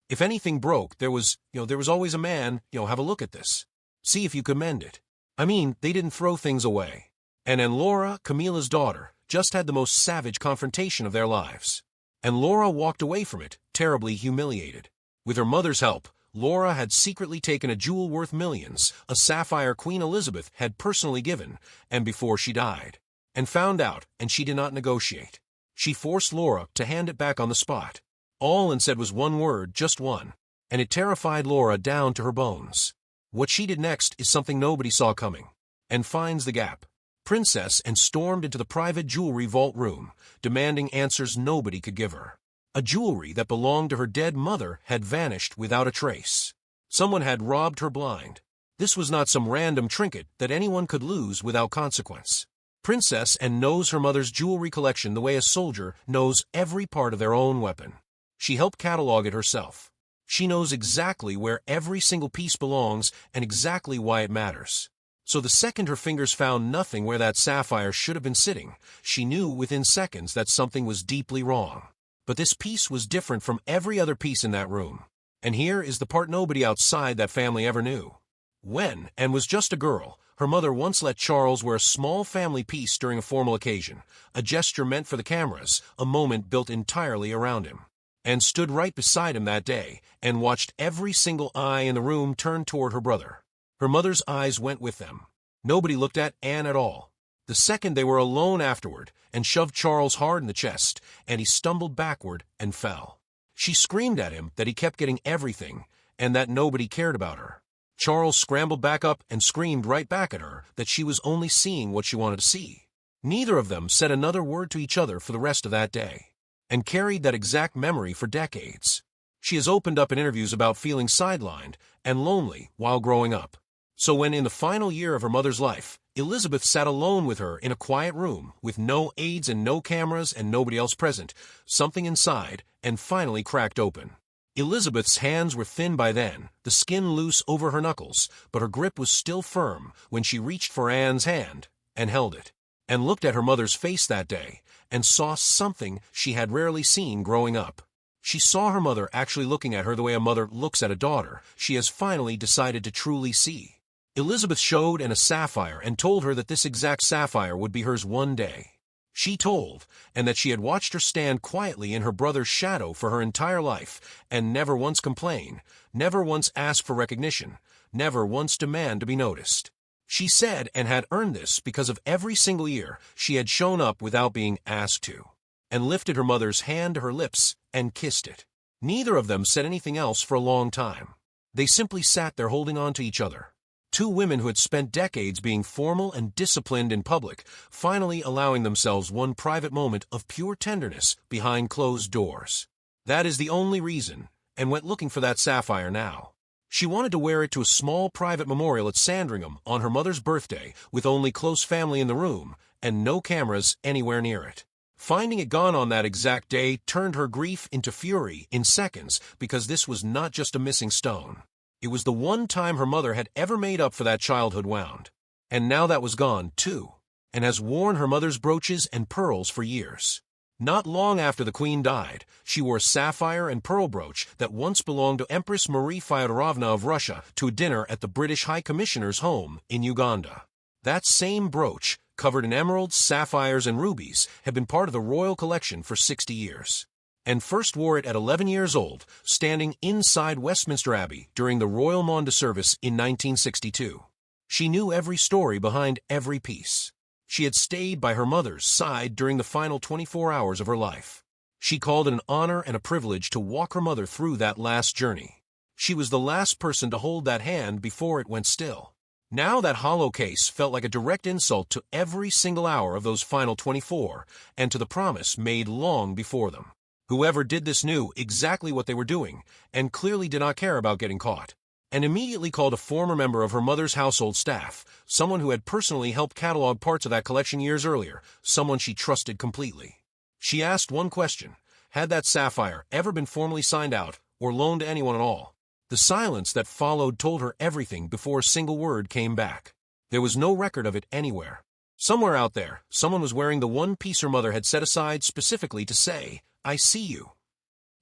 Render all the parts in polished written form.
If anything broke, there was always a man, have a look at this. See if you could mend it. I mean, they didn't throw things away. And Laura, Camilla's daughter, just had the most savage confrontation of their lives. And Laura walked away from it, terribly humiliated. With her mother's help, Laura had secretly taken a jewel worth millions, a sapphire Queen Elizabeth had personally given, and before she died. And found out, and she did not negotiate. She forced Laura to hand it back on the spot. All and said was one word, just one, and it terrified Laura down to her bones. What she did next is something nobody saw coming, and finds the gap. Princess and stormed into the private jewelry vault room, demanding answers nobody could give her. A jewelry that belonged to her dead mother had vanished without a trace. Someone had robbed her blind. This was not some random trinket that anyone could lose without consequence. Princess and knows her mother's jewelry collection the way a soldier knows every part of their own weapon. She helped catalog it herself. She knows exactly where every single piece belongs and exactly why it matters. So the second her fingers found nothing where that sapphire should have been sitting, she knew within seconds that something was deeply wrong. But this piece was different from every other piece in that room. And here is the part nobody outside that family ever knew. When, and was just a girl, her mother once let Charles wear a small family piece during a formal occasion, a gesture meant for the cameras, a moment built entirely around him. And stood right beside him that day, and watched every single eye in the room turn toward her brother. Her mother's eyes went with them. Nobody looked at Anne at all. The second they were alone afterward, and shoved Charles hard in the chest, and he stumbled backward and fell. She screamed at him that he kept getting everything, and that nobody cared about her. Charles scrambled back up and screamed right back at her that she was only seeing what she wanted to see. Neither of them said another word to each other for the rest of that day, and carried that exact memory for decades. She has opened up in interviews about feeling sidelined and lonely while growing up. So when in the final year of her mother's life, Elizabeth sat alone with her in a quiet room with no aides and no cameras and nobody else present, something inside and finally cracked open. Elizabeth's hands were thin by then, the skin loose over her knuckles, but her grip was still firm when she reached for Anne's hand and held it, and looked at her mother's face that day, and saw something she had rarely seen growing up. She saw her mother actually looking at her the way a mother looks at a daughter she has finally decided to truly see. Elizabeth showed Anne a sapphire and told her that this exact sapphire would be hers one day. She told, and that she had watched her stand quietly in her brother's shadow for her entire life, and never once complain, never once ask for recognition, never once demand to be noticed. She said and had earned this because of every single year she had shown up without being asked to, and lifted her mother's hand to her lips and kissed it. Neither of them said anything else for a long time. They simply sat there holding on to each other. Two women who had spent decades being formal and disciplined in public, finally allowing themselves one private moment of pure tenderness behind closed doors. That is the only reason, and went looking for that sapphire now. She wanted to wear it to a small private memorial at Sandringham on her mother's birthday, with only close family in the room, and no cameras anywhere near it. Finding it gone on that exact day turned her grief into fury in seconds, because this was not just a missing stone. It was the one time her mother had ever made up for that childhood wound. And now that was gone, too, and has worn her mother's brooches and pearls for years. Not long after the Queen died, she wore a sapphire and pearl brooch that once belonged to Empress Marie Fyodorovna of Russia to a dinner at the British High Commissioner's home in Uganda. That same brooch, covered in emeralds, sapphires, and rubies, had been part of the royal collection for 60 years. And first wore it at 11 years old, standing inside Westminster Abbey during the Royal Maundy service in 1962. She knew every story behind every piece. She had stayed by her mother's side during the final 24 hours of her life. She called it an honor and a privilege to walk her mother through that last journey. She was the last person to hold that hand before it went still. Now that hollow case felt like a direct insult to every single hour of those final 24, and to the promise made long before them. Whoever did this knew exactly what they were doing, and clearly did not care about getting caught, and immediately called a former member of her mother's household staff, someone who had personally helped catalog parts of that collection years earlier, someone she trusted completely. She asked one question: had that sapphire ever been formally signed out, or loaned to anyone at all? The silence that followed told her everything before a single word came back. There was no record of it anywhere. Somewhere out there, someone was wearing the one piece her mother had set aside specifically to say, "I see you."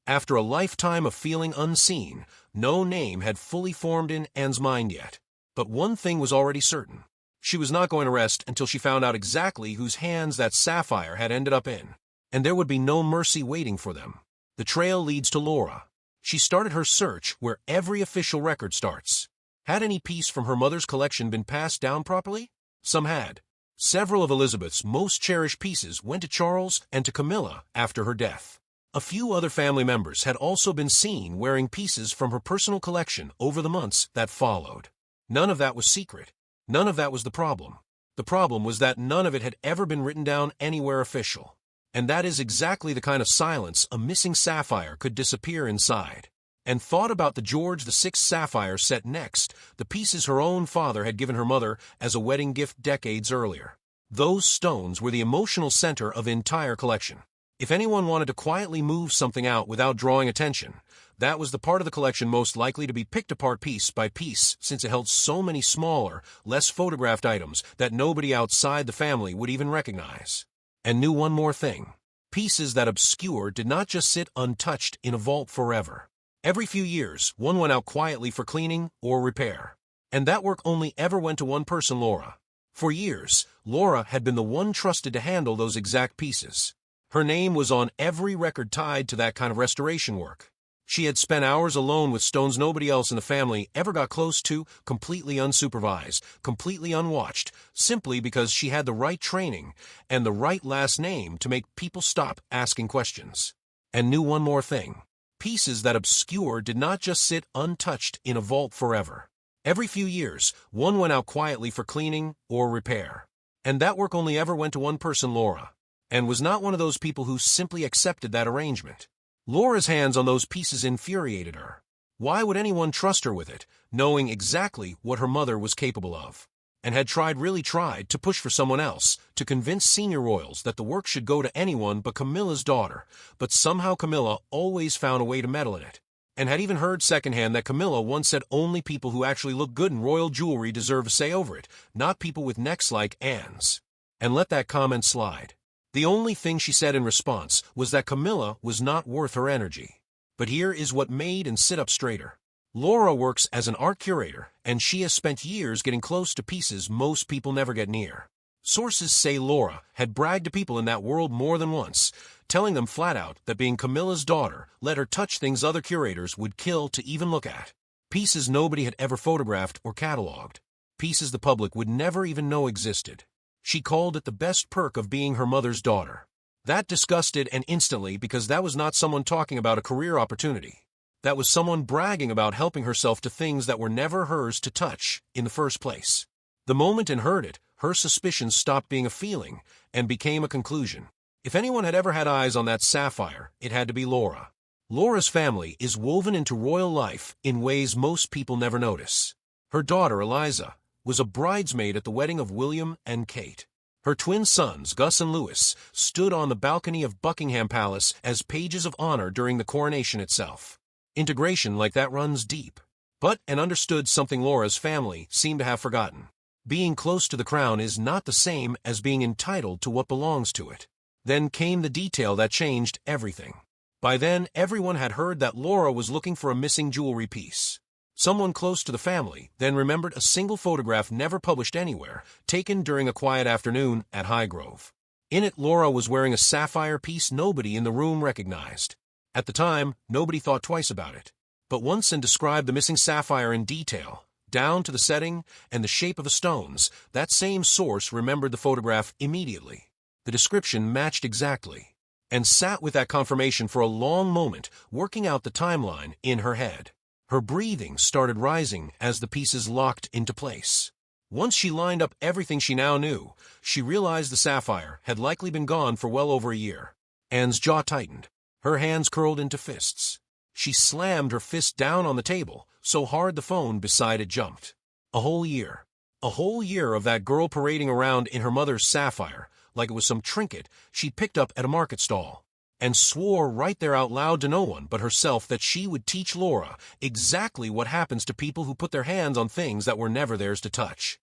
After a lifetime of feeling unseen, no name had fully formed in Anne's mind yet. But one thing was already certain. She was not going to rest until she found out exactly whose hands that sapphire had ended up in. And there would be no mercy waiting for them. The trail leads to Laura. She started her search where every official record starts. Had any piece from her mother's collection been passed down properly? Some had. Several of Elizabeth's most cherished pieces went to Charles and to Camilla after her death. A few other family members had also been seen wearing pieces from her personal collection over the months that followed. None of that was secret. None of that was the problem. The problem was that none of it had ever been written down anywhere official. And that is exactly the kind of silence a missing sapphire could disappear inside. And thought about the George VI sapphire set next, the pieces her own father had given her mother as a wedding gift decades earlier. Those stones were the emotional center of the entire collection. If anyone wanted to quietly move something out without drawing attention, that was the part of the collection most likely to be picked apart piece by piece, since it held so many smaller, less photographed items that nobody outside the family would even recognize. And knew one more thing. Pieces that obscure did not just sit untouched in a vault forever. Every few years, one went out quietly for cleaning or repair. And that work only ever went to one person, Laura. For years, Laura had been the one trusted to handle those exact pieces. Her name was on every record tied to that kind of restoration work. She had spent hours alone with stones nobody else in the family ever got close to, completely unsupervised, completely unwatched, simply because she had the right training and the right last name to make people stop asking questions. And knew one more thing. Pieces that obscure did not just sit untouched in a vault forever. Every few years, one went out quietly for cleaning or repair. And that work only ever went to one person, Laura. And was not one of those people who simply accepted that arrangement. Laura's hands on those pieces infuriated her. Why would anyone trust her with it, knowing exactly what her mother was capable of? And had really tried to push for someone else, to convince senior royals that the work should go to anyone but Camilla's daughter, but somehow Camilla always found a way to meddle in it. And had even heard secondhand that Camilla once said only people who actually look good in royal jewelry deserve a say over it, not people with necks like Anne's. And let that comment slide. The only thing she said in response was that Camilla was not worth her energy. But here is what made and sit up straighter. Laura works as an art curator, and she has spent years getting close to pieces most people never get near. Sources say Laura had bragged to people in that world more than once, telling them flat out that being Camilla's daughter let her touch things other curators would kill to even look at. Pieces nobody had ever photographed or cataloged. Pieces the public would never even know existed. She called it the best perk of being her mother's daughter. That disgusted and instantly, because that was not someone talking about a career opportunity. That was someone bragging about helping herself to things that were never hers to touch in the first place. The moment Anne heard it, her suspicions stopped being a feeling and became a conclusion. If anyone had ever had eyes on that sapphire, it had to be Laura. Laura's family is woven into royal life in ways most people never notice. Her daughter, Eliza, was a bridesmaid at the wedding of William and Kate. Her twin sons, Gus and Louis, stood on the balcony of Buckingham Palace as pages of honor during the coronation itself. Integration like that runs deep. But Anne understood something Laura's family seemed to have forgotten. Being close to the crown is not the same as being entitled to what belongs to it. Then came the detail that changed everything. By then, everyone had heard that Laura was looking for a missing jewelry piece. Someone close to the family then remembered a single photograph never published anywhere, taken during a quiet afternoon at Highgrove. In it, Laura was wearing a sapphire piece nobody in the room recognized. At the time, nobody thought twice about it. But once Anne described the missing sapphire in detail, down to the setting and the shape of the stones, that same source remembered the photograph immediately. The description matched exactly. And sat with that confirmation for a long moment, working out the timeline in her head. Her breathing started rising as the pieces locked into place. Once she lined up everything she now knew, she realized the sapphire had likely been gone for well over a year. Anne's jaw tightened. Her hands curled into fists. She slammed her fist down on the table, so hard the phone beside it jumped. A whole year. A whole year of that girl parading around in her mother's sapphire, like it was some trinket she picked up at a market stall. And swore right there out loud to no one but herself that she would teach Laura exactly what happens to people who put their hands on things that were never theirs to touch.